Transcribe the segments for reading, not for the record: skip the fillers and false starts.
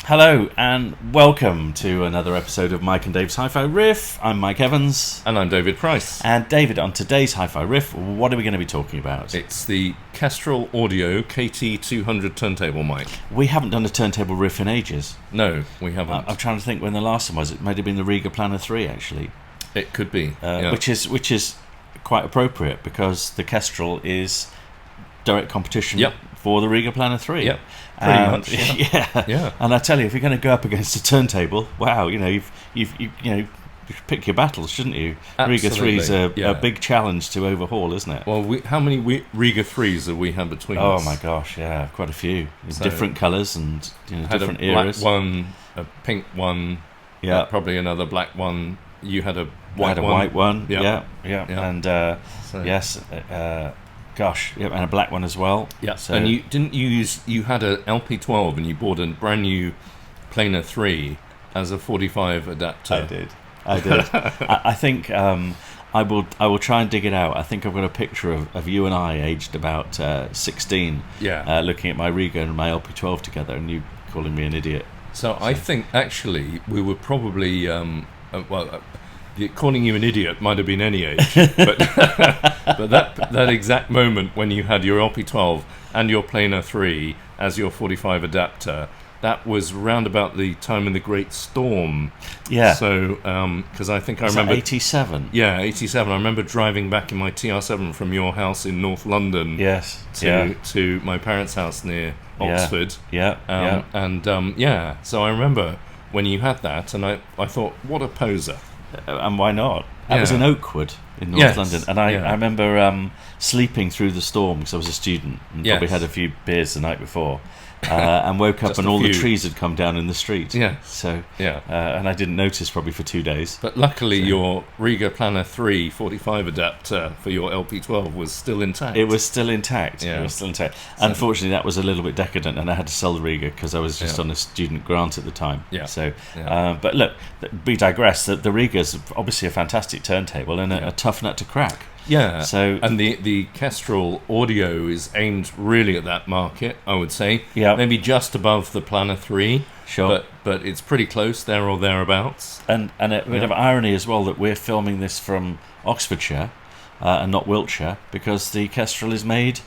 Hello and welcome to another episode of Mike and Dave's Hi-Fi Riff. I'm Mike Evans. And I'm David Price. And David, on today's Hi-Fi Riff, what are we going to be talking about? It's the Kestrel Audio KT-200 turntable mic. We haven't done a turntable riff in ages. No, we haven't. I'm trying to think when the last one was. It might have been the Rega Planar 3, actually. It could be. Which is quite appropriate because the Kestrel is direct competition for the Rega Planar 3. Yep. Pretty much. Yeah. And I tell you, if you're going to go up against a turntable, wow, you've pick your battles, shouldn't you? Absolutely. Rega 3 is a big challenge to overhaul, isn't it? Well, how many Rega 3s have we had between us? Oh my gosh, yeah, quite a few. Different colours and different had a eras. black one, a pink one, probably another black one. You had a white one. White one, yeah. And and a black one as well. Yeah. So, and you had a LP12 and you bought a brand new Planar 3 as a 45 adapter. I did. I think I will try and dig it out. I think I've got a picture of you and I aged about 16. Looking at my Rega and my LP12 together, and you calling me an idiot. So I think actually we were probably calling you an idiot might have been any age, but but that exact moment when you had your LP12 and your Planar 3 as your 45 adapter, that was round about the time of the Great Storm. Yeah. So, because I think I remember 87. Yeah, 87. I remember driving back in my TR7 from your house in North London. Yes. To my parents' house near Oxford. So I remember when you had that, and I thought, what a poser. And why not? That was in Oakwood in North London, and I remember sleeping through the storm because I was a student and probably had a few beers the night before, and woke up and all the trees had come down in the street. And I didn't notice probably for 2 days. But luckily, your Rega Planar 3 45 adapter for your LP12 was still intact. It was still intact. It was still intact. So, unfortunately, that was a little bit decadent, and I had to sell the Rega because I was just on a student grant at the time. But look, we digress. The Rega's obviously a fantastic turntable and a tough nut to crack. Yeah. So, and the Kestrel Audio is aimed really at that market, I would say. Yeah. Maybe just above the Planar 3. Sure. But it's pretty close there or thereabouts. And a bit of irony as well that we're filming this from Oxfordshire and not Wiltshire because the Kestrel is made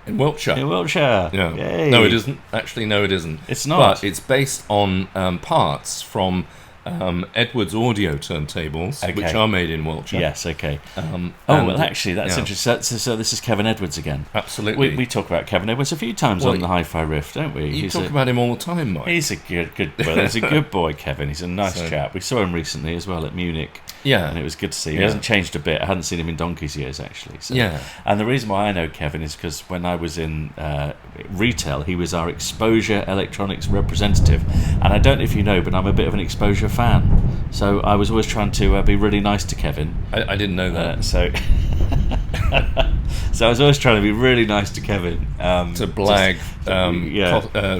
in Wiltshire. Yeah. Yay. No, it isn't. Actually, no, it isn't. It's not. But it's based on parts from Edwards audio turntables, which are made in Wiltshire. Yes, okay. Actually, that's interesting. So this is Kevin Edwards again. Absolutely. We talk about Kevin Edwards a few times on the Hi-Fi Riff, don't we? You talk about him all the time, Mike. He's a good boy. He's a good boy, Kevin. He's a nice chap. We saw him recently as well at Munich. Yeah. And it was good to see. He hasn't changed a bit. I hadn't seen him in donkey's years, actually. So. Yeah. And the reason why I know Kevin is because when I was in retail, he was our exposure electronics representative. And I don't know if you know, but I'm a bit of an exposure fan. So I was always trying to be really nice to Kevin. I didn't know that. So I was always trying to be really nice to Kevin. To blag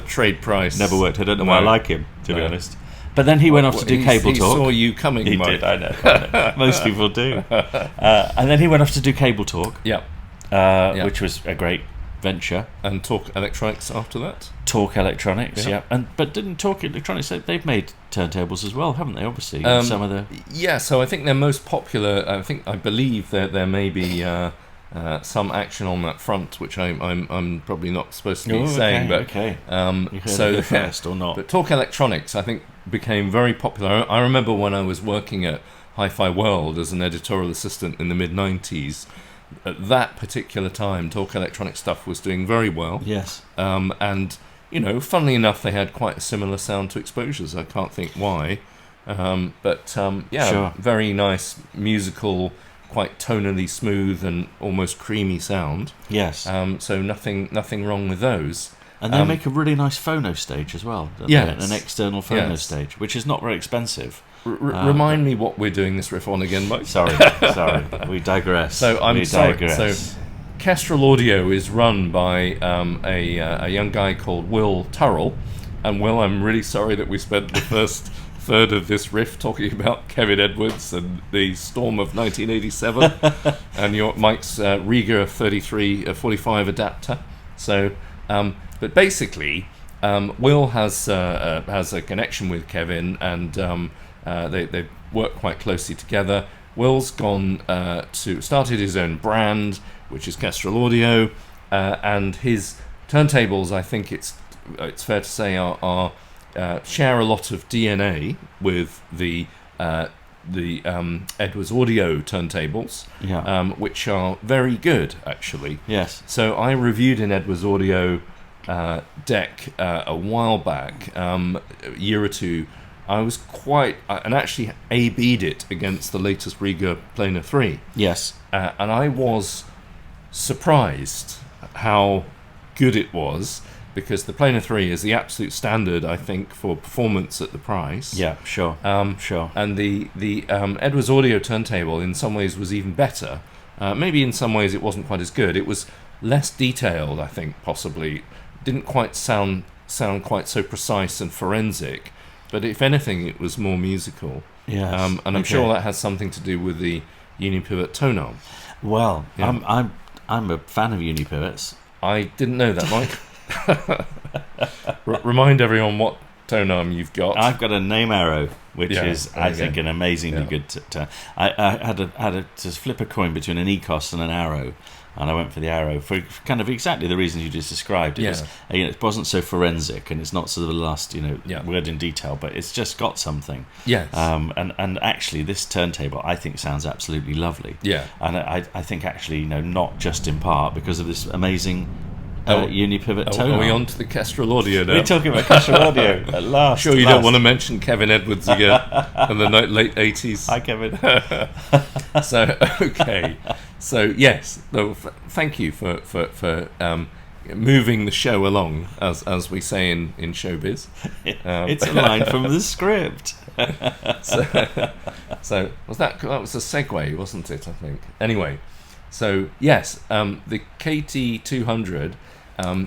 trade price. Never worked. I don't know why I like him, to be honest. But then he went off to do Cable Talk. He saw you coming, He Mike. did, I know. Most people do. And then he went off to do Cable Talk. Which was a great venture. And Talk Electronics after that? Talk Electronics, But didn't Talk Electronics, they've made turntables as well, haven't they, obviously? Some of the... Yeah, so I think they're most popular. I believe that there may be some action on that front, which I'm probably not supposed to be saying. But you heard it first or not? But Talk Electronics, I think, became very popular. I remember when I was working at Hi-Fi World as an editorial assistant in the mid-90s. At that particular time, Talk Electronic stuff was doing very well. Yes. And, funnily enough, they had quite a similar sound to Exposures. I can't think why. Very nice, musical, quite tonally smooth and almost creamy sound. Yes. So nothing wrong with those. And they make a really nice phono stage as well. Yes. An external phono stage, which is not very expensive. Remind me what we're doing this riff on again, Mike. Sorry. We digress. So I'm sorry. So Kestrel Audio is run by a young guy called Will Turrell. And Will, I'm really sorry that we spent the first third of this riff talking about Kevin Edwards and the storm of 1987 and your Mike's Rega 45 adapter. So, but basically, Will has a connection with Kevin, and they work quite closely together. Will's started his own brand, which is Kestrel Audio, and his turntables, I think it's fair to say, are share a lot of DNA with the Edwards Audio turntables, which are very good, actually. Yes. So I reviewed an Edwards Audio deck a while back, a year or two. I was and actually A-B'd it against the latest Rega Planar 3. Yes. And I was surprised how good it was, because the Planar 3 is the absolute standard, I think, for performance at the price. Yeah, sure. Sure. And the Edwards Audio turntable in some ways was even better. Maybe in some ways it wasn't quite as good. It was less detailed, I think, possibly. Didn't quite sound quite so precise and forensic, but if anything, it was more musical. Yes. And I'm sure that has something to do with the unipivot tonearm. Well, I'm a fan of unipivots. I didn't know that, Mike. Remind everyone what tonearm you've got. I've got a name arrow, which is, I think, an amazingly good turn. I had to flip a coin between an ECOS and an arrow, and I went for the arrow for kind of exactly the reasons you just described. It wasn't so forensic, and it's not sort of the last word in detail, but it's just got something. Yes. And actually, this turntable I think sounds absolutely lovely. Yeah. And I think actually not just in part because of this amazing unipivot tonearm. Are we on to the Kestrel Audio now? We're talking about Kestrel Audio at last. Sure, you don't want to mention Kevin Edwards again in the late 80s. Hi, Kevin. So yes, thank you for moving the show along, as we say in showbiz. It's a line from the script. So that was a segue, wasn't it? I think. Anyway, so yes, the KT-200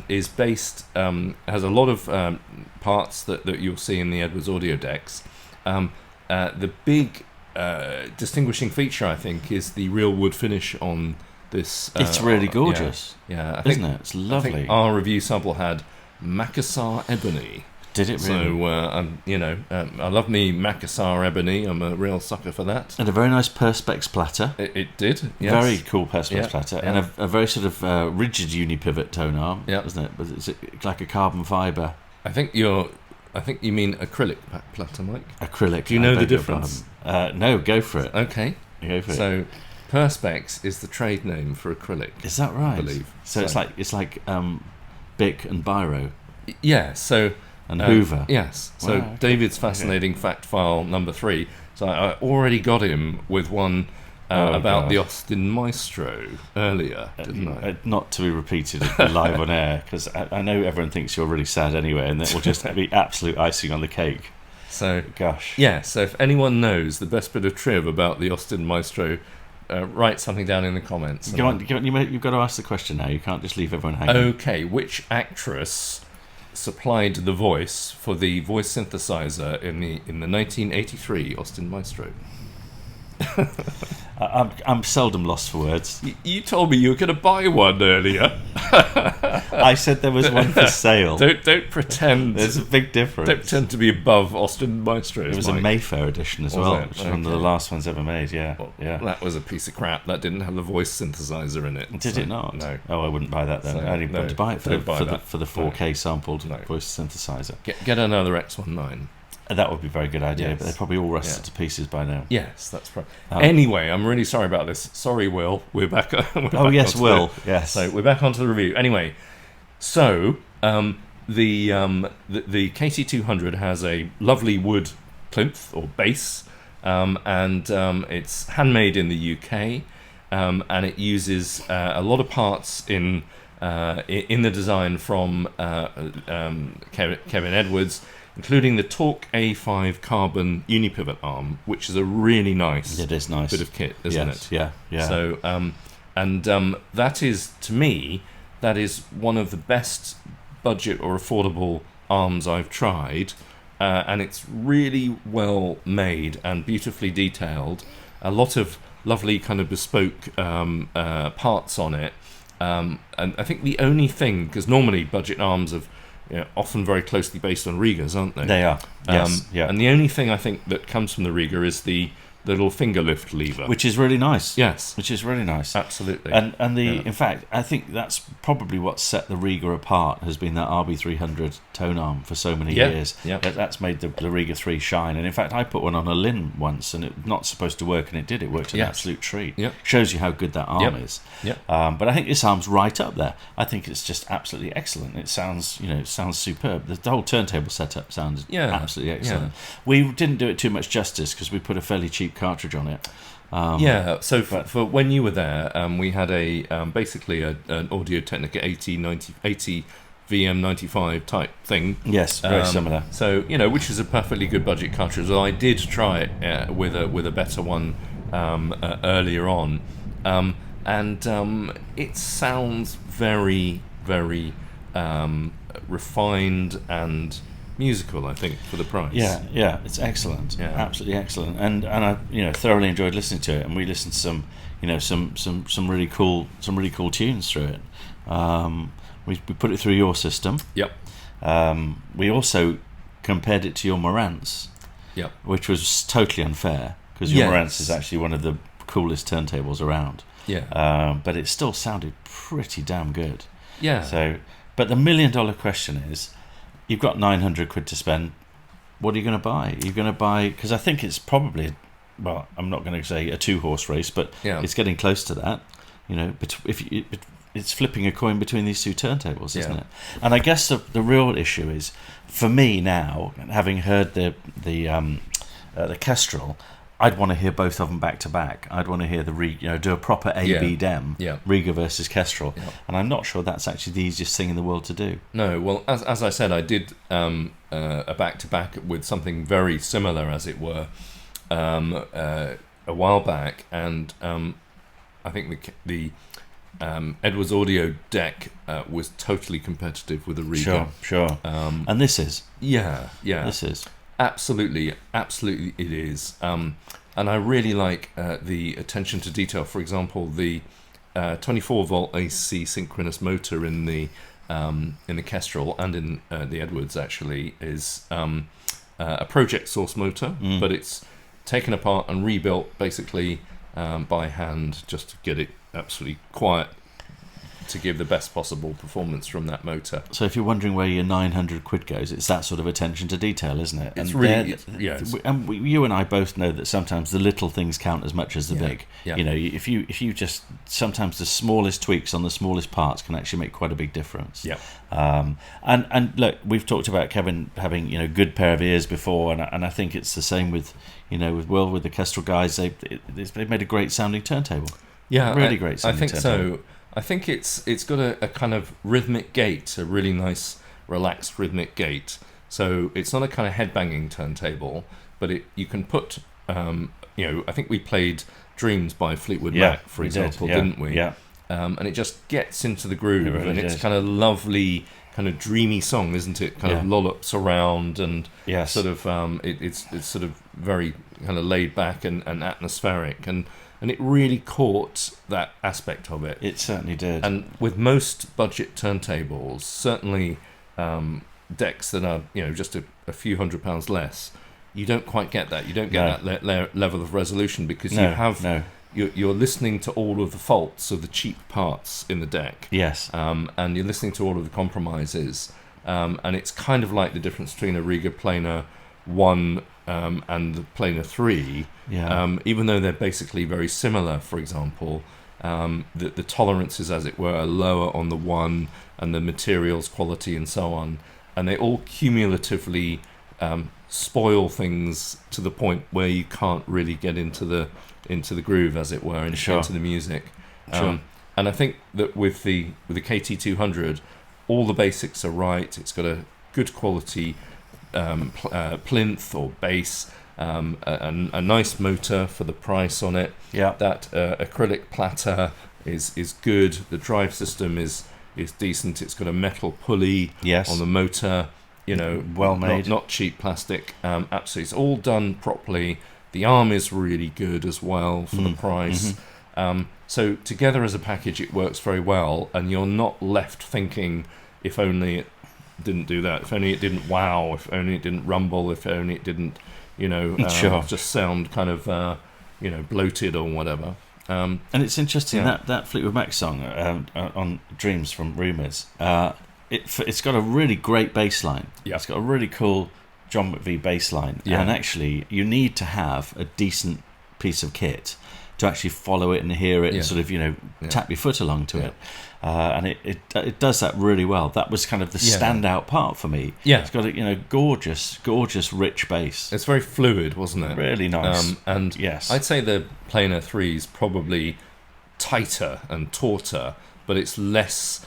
is based, has a lot of parts that you'll see in the Edwards Audio decks. The big distinguishing feature, I think, is the real wood finish on this. It's really gorgeous. I think, isn't it? It's lovely. I think our review sample had Macassar ebony. Did it really? So, I love me Macassar ebony. I'm a real sucker for that. And a very nice Perspex platter. It did, yes. Very cool Perspex platter. And a very sort of rigid unipivot tonearm, isn't it? But it's like a carbon fibre. I think you mean acrylic platter, Mike. Acrylic. Do you know the difference? No, go for it. Okay. Go for it. So, Perspex is the trade name for acrylic. Is that right? I believe. So it's like Bic and Biro. Yeah. So. And Hoover. Yes. So wow. David's fascinating fact file number 3. So I already got him with one about the Austin Maestro earlier, didn't I? Not to be repeated live on air, because I know everyone thinks you're really sad anyway, and that will just be absolute icing on the cake. So, gosh. Yeah, so if anyone knows the best bit of trivia about the Austin Maestro, write something down in the comments. You've got to ask the question now. You can't just leave everyone hanging. Okay, which actress supplied the voice for the voice synthesizer in the 1983 Austin Maestro? I'm seldom lost for words. You told me you were going to buy one earlier. I said there was one for sale. Don't pretend. There's a big difference. Don't pretend to be above Austin Maestro. It was a Mayfair edition as well, which was one of the last ones ever made. Yeah, That was a piece of crap. That didn't have the voice synthesizer in it. Did it not? No. Oh, I wouldn't buy that then. I only want to buy it for the 4K sampled voice synthesizer. Get another X19. That would be a very good idea, but they're probably all rusted to pieces by now. Yes, that's right. Anyway, I'm really sorry about this. Sorry, Will. We're back. Will. Yes. So we're back onto the review. Anyway, so the KT-200 has a lovely wood plinth or base, and it's handmade in the UK, and it uses a lot of parts in the design from Kevin Edwards, including the Torque A5 carbon unipivot arm, which is a really nice, bit of kit, isn't it? Yeah. So, that is, to me, that is one of the best budget or affordable arms I've tried, and it's really well made and beautifully detailed. A lot of lovely kind of bespoke parts on it, and I think the only thing, because normally budget arms have often very closely based on Regas, aren't they? They are. Yes. And the only thing I think that comes from the Rega is the little finger lift lever, which is really nice. Yes, which is really nice. Absolutely. And in fact, I think that's probably what set the Rega apart, has been that RB300 tone arm for so many years. Yeah. That's made the Rega 3 shine. And in fact, I put one on a Lin once, and it was not supposed to work, and it did. It worked an absolute treat. Yep. Shows you how good that arm is. Yep. But I think this arm's right up there. I think it's just absolutely excellent. It sounds superb. The whole turntable setup sounds absolutely excellent. Yeah. We didn't do it too much justice because we put a fairly cheap cartridge on it. So for when you were there, we had basically an Audio-Technica 80 VM95 type thing. Yes, very similar. So which is a perfectly good budget cartridge. I did try it with a better one earlier on, and it sounds very, very refined and musical, I think, for the price. Yeah, it's excellent. Yeah, absolutely excellent. And I thoroughly enjoyed listening to it. And we listened to some really cool tunes through it. We put it through your system. Yep. We also compared it to your Marantz. Yep. Which was totally unfair because your Marantz is actually one of the coolest turntables around. Yeah. But it still sounded pretty damn good. Yeah. So, but the $1 million question is, you've got 900 quid to spend. What are you going to buy? Are you going to buy? Because I think it's probably, well, I'm not going to say a 2-horse race, but it's getting close to that. It's flipping a coin between these two turntables, isn't it? And I guess the real issue is, for me now, having heard the Kestrel, I'd want to hear both of them back to back. I'd want to hear do a proper A/B dem, Rega versus Kestrel, and I'm not sure that's actually the easiest thing in the world to do. No, well, as I said, I did a back to back with something very similar, as it were, a while back, and I think the Edwards Audio deck was totally competitive with the Rega. Sure. And this is this is. Absolutely, it is. And I really like the attention to detail. For example, the 24-volt AC synchronous motor in the Kestrel and in the Edwards actually is a project source motor, but it's taken apart and rebuilt basically by hand just to get it absolutely quiet, to give the best possible performance from that motor. So if you're wondering where your 900 quid goes, it's that sort of attention to detail, isn't it? It's and really, and you and I both know that sometimes the little things count as much as the big. Yeah. If you just, sometimes the smallest tweaks on the smallest parts can actually make quite a big difference. Yeah. And look, we've talked about Kevin having good pair of ears before, and I think it's the same with Will, with the Kestrel guys. They've made a great sounding turntable. Yeah, really great sounding turntable. So. I think it's got a kind of rhythmic gait, a really nice, relaxed rhythmic gait. So it's not a kind of headbanging turntable, but you can put, I think we played Dreams by Fleetwood Mac, for example, didn't we? Yeah. And it just gets into the groove, really it's kind of lovely, kind of dreamy song, isn't it? Kind of lollops around and sort of, it's sort of very kind of laid back and atmospheric, and it really caught that aspect of it. It certainly did. And with most budget turntables, certainly decks that are just a few £100 less, you don't quite get that. You don't get that level of resolution because you're listening to all of the faults of the cheap parts in the deck. Yes. And you're listening to all of the compromises. And it's kind of like the difference between a Rega Planar 1 and the Planar 3. Yeah. Even though they're basically very similar, for example, the tolerances, as it were, are lower on the 1, and the materials quality and so on, and they all cumulatively spoil things to the point where you can't really get into the groove, as it were, into the music. And I think that with the KT-200, all the basics are right. It's got a good quality plinth or bass, a nice motor for the price on it. Yeah. That acrylic platter is good. The drive system is decent. It's got a metal pulley on the motor. Well made, not cheap plastic. Absolutely, it's all done properly. The arm is really good as well for the price. So together as a package, it works very well, and you're not left thinking, if only do that. If only it didn't wow. If only it didn't rumble. If only it didn't, just sound kind of, bloated or whatever. And it's interesting that Fleetwood Mac song on Dreams from Rumours. It's got a really great bass line. Yeah. It's got a really cool John McVie bass line. Yeah. And actually, you need to have a decent piece of kit to actually follow it and hear it and sort of, tap your foot along to it. And it does that really well. That was kind of the standout part for me. Yeah. It's got a gorgeous, rich bass. It's very fluid, wasn't it? Really nice. And yes, I'd say the Planar 3 is probably tighter and tauter, but it's less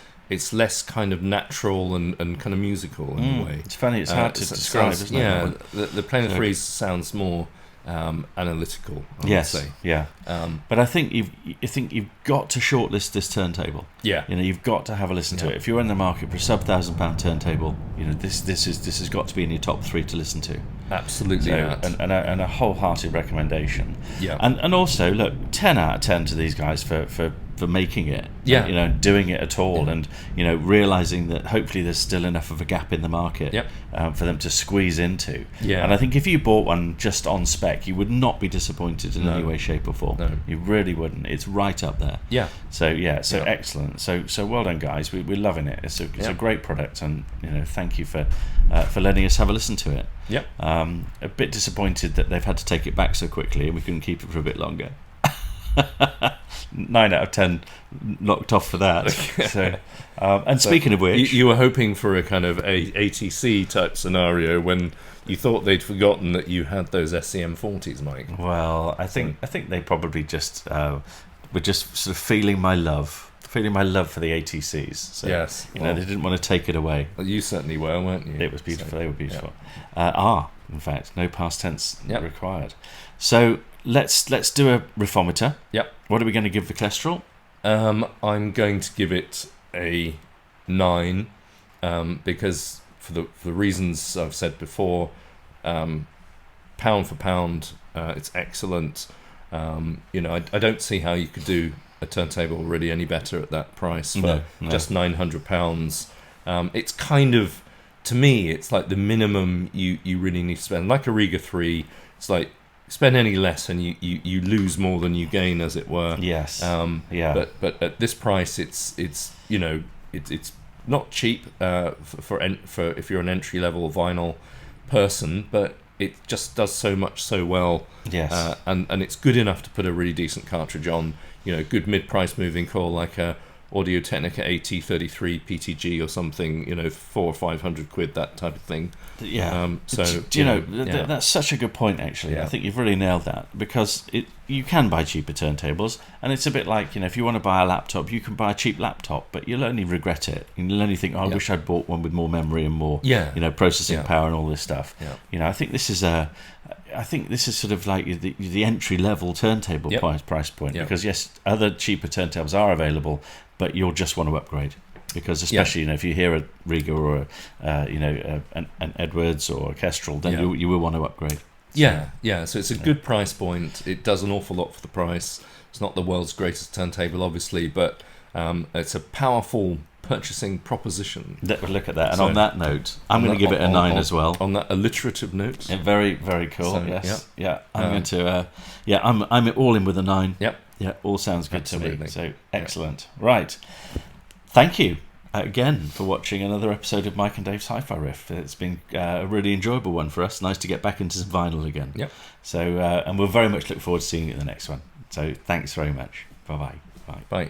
kind of natural and kind of musical in a way. It's funny, it's hard to describe, isn't it? Yeah, the Planar 3 sounds more analytical, I would say. Yeah. But I think you've got to shortlist this turntable. Yeah. You've got to have a listen to it. If you're in the market for a sub £1,000 turntable, this has got to be in your top 3 to listen to. Absolutely. And a wholehearted recommendation. Yeah. And also, look, 10 out of 10 to these guys for making it. Yeah. Doing it at all, and realizing that hopefully there's still enough of a gap in the market. Yep. For them to squeeze into. Yeah. And I think if you bought one just on spec, you would not be disappointed in any way, shape, or form. No. You really wouldn't. It's right up there. Yeah. So excellent. So well done, guys. We're loving it. It's a great product, and thank you for letting us have a listen to it. Yep. A bit disappointed that they've had to take it back so quickly, and we couldn't keep it for a bit longer. 9 out of 10 knocked off for that. So, speaking of which, you were hoping for a kind of a ATC type scenario when you thought they'd forgotten that you had those SCM40s, Mike. Well, I think they probably just were just sort of feeling my love for the ATCs. So, yes, they didn't want to take it away. Well, you certainly were, weren't you? It was beautiful. So, they were beautiful. In fact, no past tense required. So let's do a riffometer. Yep. What are we going to give the Kestrel? I'm going to give it a 9 because for the reasons I've said before, pound for pound, it's excellent. I don't see how you could do a turntable really any better at that price for just £900. It's kind of, to me, it's like the minimum you really need to spend. Like a Rega 3, it's like spend any less and you lose more than you gain, as it were. Yes. But at this price, it's not cheap for if you're an entry level vinyl person, but it just does so much so well. Yes. And it's good enough to put a really decent cartridge on. Good mid-price moving core like a Audio-Technica AT33 PTG or something, 400 or 500 quid, that type of thing. Yeah. That's such a good point, actually. Yeah. I think you've really nailed that, because you can buy cheaper turntables, and it's a bit like, if you want to buy a laptop, you can buy a cheap laptop, but you'll only regret it. You'll only think, I wish I'd bought one with more memory and more, processing power and all this stuff. Yeah. I think this is sort of like the entry level turntable price point, because yes, other cheaper turntables are available, but you'll just want to upgrade, because especially if you hear a Rega or an Edwards or a Kestrel, then you will want to upgrade. So it's a good price point. It does an awful lot for the price. It's not the world's greatest turntable, obviously, but it's a powerful purchasing proposition. Look at that. And on that note, I'm going to give it a 9 as well. On that alliterative note. Very, very cool. So, yes. Yeah. I'm going to. I'm all in with a 9. Yep. Yeah. All sounds good Absolutely. to me. So excellent. Right. Thank you again for watching another episode of Mike and Dave's Hi-Fi Riff. It's been a really enjoyable one for us. Nice to get back into some vinyl again. Yep. So and we'll very much look forward to seeing you in the next one. So thanks very much. Bye-bye. Bye. Bye.